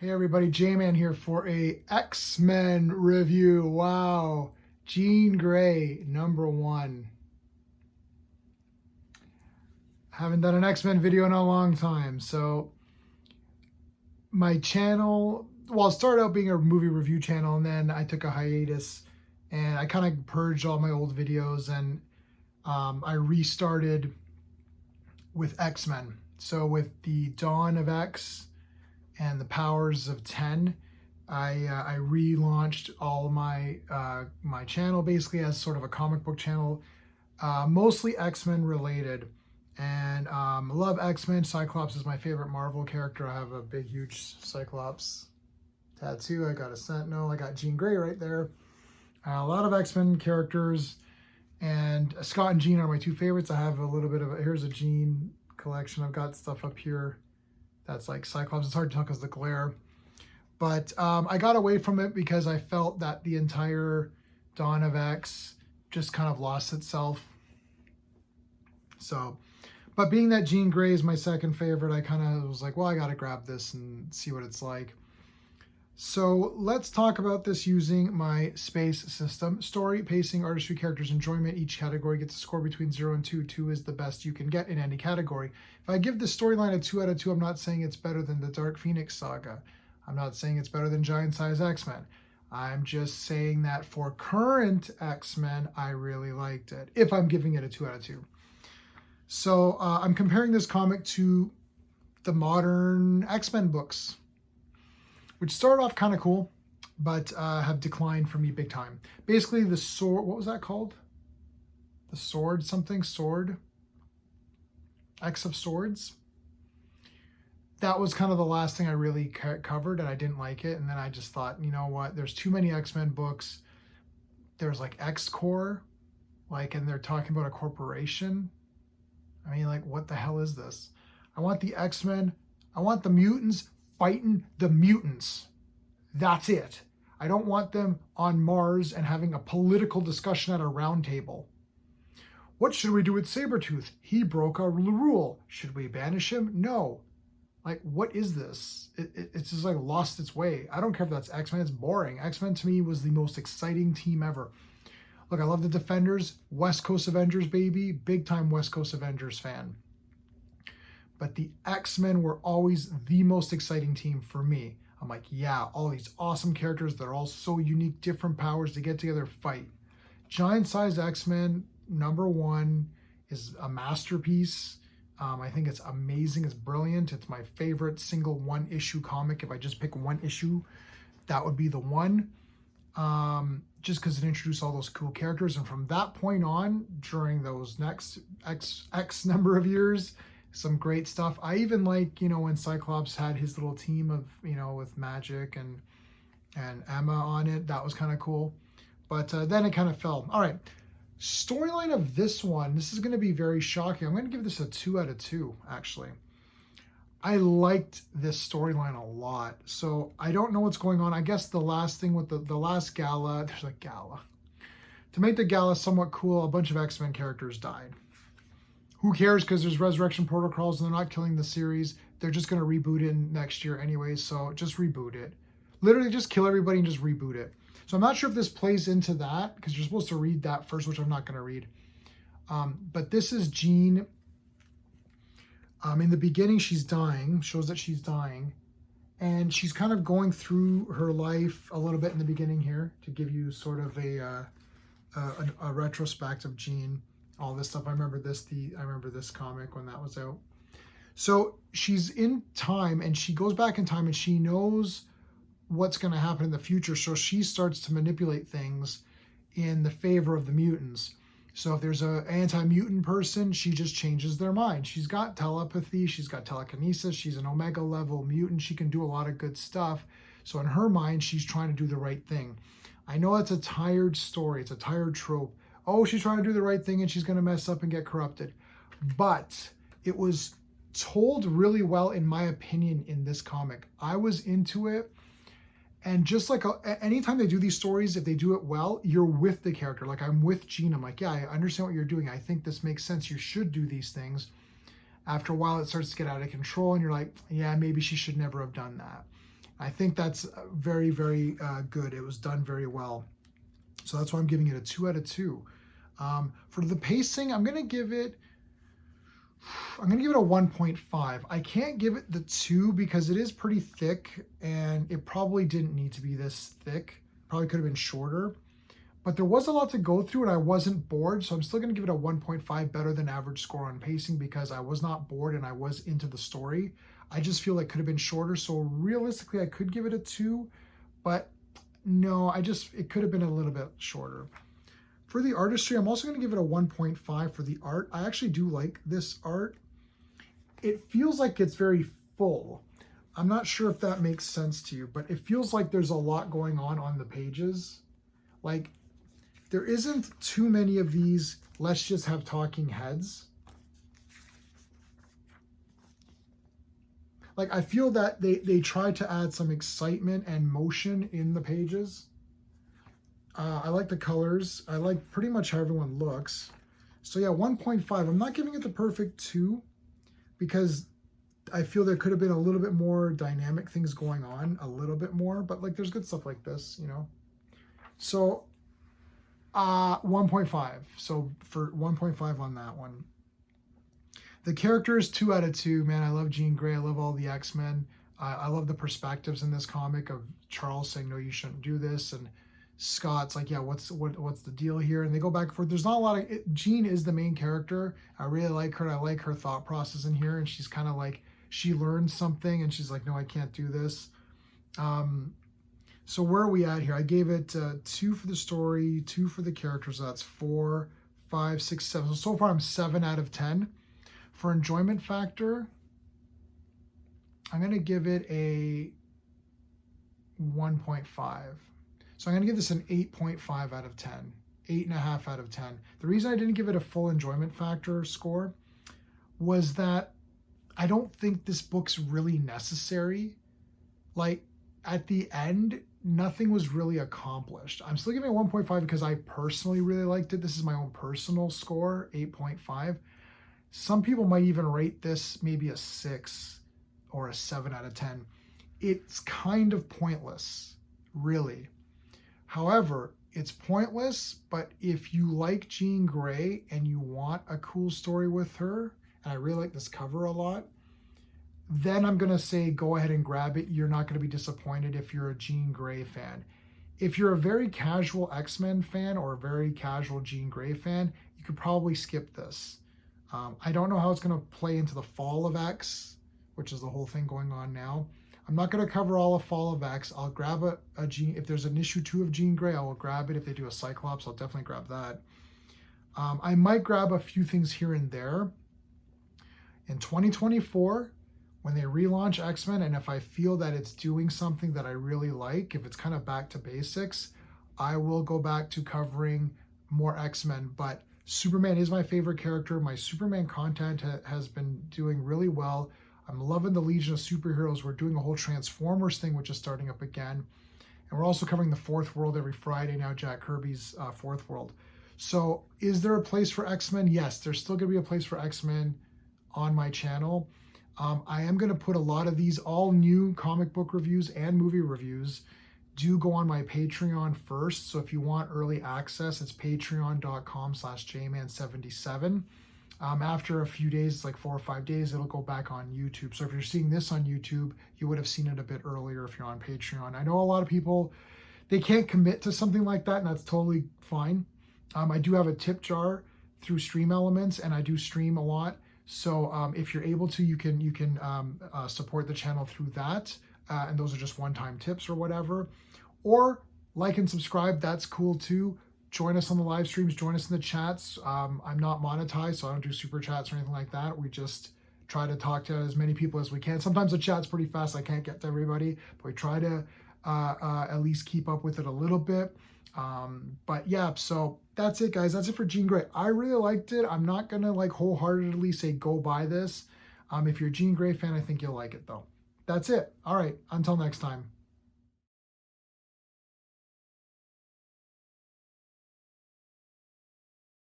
Hey everybody, J-Man here for a X-Men review. Wow, Jean Grey, #1. Haven't done an X-Men video in a long time, so my channel, well, it started out being a movie review channel, and then I took a hiatus, and I kind of purged all my old videos, and I restarted with X-Men. So with the Dawn of X and the Powers of 10, I relaunched all of my channel basically as sort of a comic book channel, mostly X-Men related. And I love X-Men. Cyclops is my favorite Marvel character. I have a big, huge Cyclops tattoo. I got a Sentinel. I got Jean Grey right there. A lot of X-Men characters. And Scott and Jean are my two favorites. I have a little bit of here's a Jean collection. I've got stuff up here that's like Cyclops. It's hard to tell because of the glare. But I got away from it because I felt that the entire Dawn of X just kind of lost itself. So, but being that Jean Grey is my second favorite, I kind of was like, well, I got to grab this and see what it's like. So let's talk about this using my space system. Story, pacing, artistry, characters, enjoyment. Each category gets a score between 0 and 2. 2 is the best you can get in any category. If I give the storyline a 2 out of 2, I'm not saying it's better than the Dark Phoenix saga. I'm not saying it's better than Giant Size X-Men. I'm just saying that for current X-Men, I really liked it, if I'm giving it a 2 out of 2. So I'm comparing this comic to the modern X-Men books, which started off kind of cool, but have declined for me big time. Basically, the sword, what was that called? The sword something? Sword? X of Swords? That was kind of the last thing I really covered, and I didn't like it. And then I just thought, you know what? There's too many X-Men books. There's like X-Corps, and they're talking about a corporation. I mean, like, what the hell is this? I want the X-Men. I want the mutants fighting the mutants. That's it. I don't want them on Mars and having a political discussion at a round table. What should we do with Sabretooth? He broke a rule. Should we banish him? No. Like, what is this? It's just like lost its way. I don't care if that's X-Men. It's boring. X-Men to me was the most exciting team ever. Look, I love the Defenders. West Coast Avengers, baby. Big time West Coast Avengers fan. But the X-Men were always the most exciting team for me. I'm like, yeah, all these awesome characters. They're all so unique, different powers to get together, fight. Giant Size X-Men, #1, is a masterpiece. I think it's amazing. It's brilliant. It's my favorite single one-issue comic. If I just pick one issue, that would be the one. Just because it introduced all those cool characters. And from that point on, during those next X number of years, some great stuff. I even like, when Cyclops had his little team of, with Magic and Emma on it. That was kind of cool. But then it kind of fell. All right. Storyline of this one, this is going to be very shocking. I'm going to give this a 2 out of 2, actually. I liked this storyline a lot. So I don't know what's going on. I guess the last thing with the last gala, there's a gala. To make the gala somewhat cool, a bunch of X-Men characters died. Who cares, because there's resurrection protocols and they're not killing the series. They're just going to reboot it next year anyway, so just reboot it. Literally just kill everybody and just reboot it. So I'm not sure if this plays into that, because you're supposed to read that first, which I'm not going to read. But this is Jean. In the beginning, she's dying, shows that she's dying. And she's kind of going through her life a little bit in the beginning here to give you sort of a retrospect of Jean. All this stuff. I remember this comic when that was out. So she's in time, and she goes back in time, and she knows what's going to happen in the future. So she starts to manipulate things in the favor of the mutants. So if there's an anti-mutant person, she just changes their mind. She's got telepathy. She's got telekinesis. She's an Omega level mutant. She can do a lot of good stuff. So in her mind, she's trying to do the right thing. I know it's a tired story. It's a tired trope. Oh, she's trying to do the right thing and she's going to mess up and get corrupted. But it was told really well, in my opinion, in this comic. I was into it. And just like anytime they do these stories, if they do it well, you're with the character. Like, I'm with Jean. I'm like, yeah, I understand what you're doing. I think this makes sense. You should do these things. After a while, it starts to get out of control. And you're like, yeah, maybe she should never have done that. I think that's very, very good. It was done very well. So that's why I'm giving it a 2 out of 2. For the pacing, I'm going to give it a 1.5. I can't give it the 2 because it is pretty thick and it probably didn't need to be this thick. Probably could have been shorter. But there was a lot to go through and I wasn't bored. So I'm still going to give it a 1.5, better than average score on pacing, because I was not bored and I was into the story. I just feel like it could have been shorter. So realistically, I could give it a 2. But no, it could have been a little bit shorter. For the artistry, I'm also going to give it a 1.5 for the art. I actually do like this art. It feels like it's very full. I'm not sure if that makes sense to you, but it feels like there's a lot going on the pages. Like, there isn't too many of these, let's just have talking heads. Like, I feel that they tried to add some excitement and motion in the pages. I like the colors. I like pretty much how everyone looks. So yeah, 1.5. I'm not giving it the perfect 2 because I feel there could have been a little bit more dynamic things going on, a little bit more, but like there's good stuff like this, you know. So 1.5. So for 1.5 on that one. The characters, 2 out of 2. Man, I love Jean Grey. I love all the X-Men. I love the perspectives in this comic of Charles saying, no, you shouldn't do this, and Scott's like, yeah, what's the deal here? And they go back and forth. There's not a lot of Jean is the main character. I really like her. I like her thought process in here. And she's kind of like, she learns something and she's like, no, I can't do this. So where are we at here? I gave it 2 for the story, 2 for the characters. So that's 4, 5, 6, 7. So far I'm 7 out of 10. For enjoyment factor, I'm going to give it a 1.5. So I'm going to give this an 8.5 out of 10, 8.5 out of 10. The reason I didn't give it a full enjoyment factor score was that I don't think this book's really necessary. Like, at the end, nothing was really accomplished. I'm still giving it 1.5 because I personally really liked it. This is my own personal score, 8.5. Some people might even rate this maybe a 6 or a 7 out of 10. It's kind of pointless, really. However, it's pointless, but if you like Jean Grey and you want a cool story with her, and I really like this cover a lot, then I'm going to say go ahead and grab it. You're not going to be disappointed if you're a Jean Grey fan. If you're a very casual X-Men fan or a very casual Jean Grey fan, you could probably skip this. I don't know how it's going to play into the Fall of X, which is the whole thing going on now. I'm not going to cover all of Fall of X. I'll grab a Jean. If there's an issue 2 of Jean Grey, I will grab it. If they do a Cyclops, I'll definitely grab that. I might grab a few things here and there. In 2024, when they relaunch X-Men, and if I feel that it's doing something that I really like, if it's kind of back to basics, I will go back to covering more X-Men. But Superman is my favorite character. My Superman content has been doing really well. I'm loving the Legion of Superheroes. We're doing a whole Transformers thing, which is starting up again. And we're also covering the Fourth World every Friday now, Jack Kirby's Fourth World. So is there a place for X-Men? Yes, there's still going to be a place for X-Men on my channel. I am going to put a lot of these all new comic book reviews and movie reviews do go on my Patreon first. So if you want early access, it's patreon.com/jman77. After a few days, it's like 4 or 5 days, it'll go back on YouTube. So if you're seeing this on YouTube, you would have seen it a bit earlier if you're on Patreon. I know a lot of people, they can't commit to something like that, and that's totally fine. I do have a tip jar through Stream Elements, and I do stream a lot. So if you're able to, you can support the channel through that. And those are just one-time tips or whatever. Or like and subscribe, that's cool too. Join us on the live streams, join us in the chats. I'm not monetized, so I don't do super chats or anything like that. We just try to talk to as many people as we can. Sometimes the chat's pretty fast, I can't get to everybody, but we try to at least keep up with it a little bit. But yeah, so that's it, guys. That's it for Jean Grey. I really liked it. I'm not gonna like wholeheartedly say go buy this. If you're a Jean Grey fan, I think you'll like it though. That's it. All right, until next time.